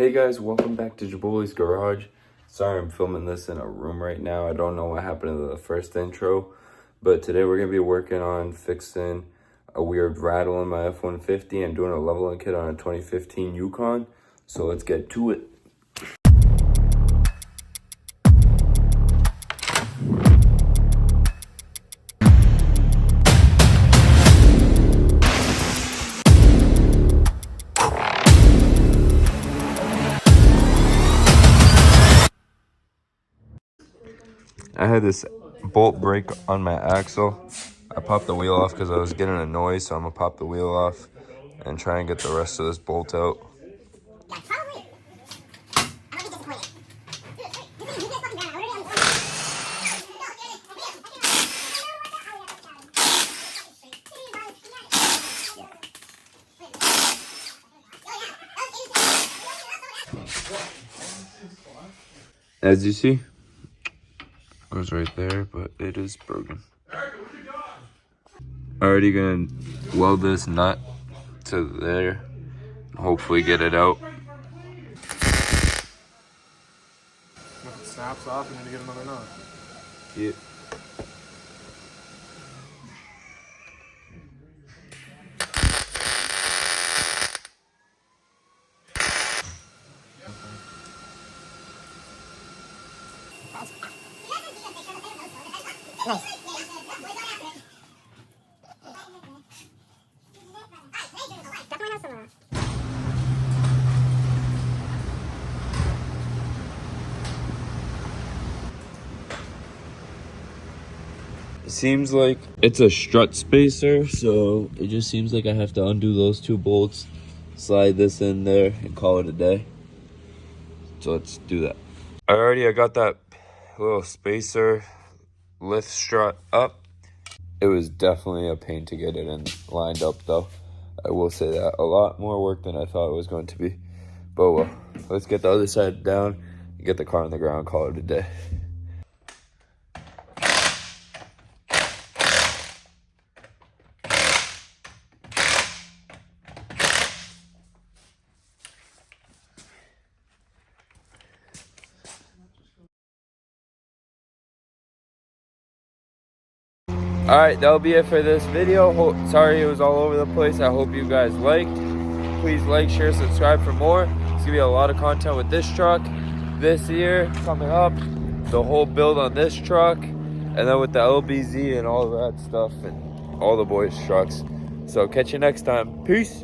Hey guys, welcome back to Jaboli's Garage. Sorry I'm filming this in a room right now. I don't know what happened to the first intro, but today we're going to be working on fixing a weird rattle in my F-150 and doing a leveling kit on a 2015 Yukon. So let's get to it. I had this bolt break on my axle. I popped the wheel off because I was getting a noise, so I'm gonna pop the wheel off and try and get the rest of this bolt out. As you see, it was right there, but it is broken. Already gonna weld this nut to there, hopefully get it out. If it snaps off, you need to get another nut. Yep. It seems like it's a strut spacer, so it just seems like I have to undo those two bolts, slide this in there, and call it a day. So let's do that. I got that little spacer lift strut up. It was definitely a pain to get it in lined up though. I will say that. A lot more work than I thought it was going to be. But well, let's get the other side down and get the car on the ground, call it a day. Alright, that'll be it for this video. Sorry it was all over the place. I hope you guys liked. Please like, share, subscribe for more. There's going to be a lot of content with this truck this year coming up. The whole build on this truck. And then with the LBZ and all of that stuff. And all the boys' trucks. So catch you next time. Peace.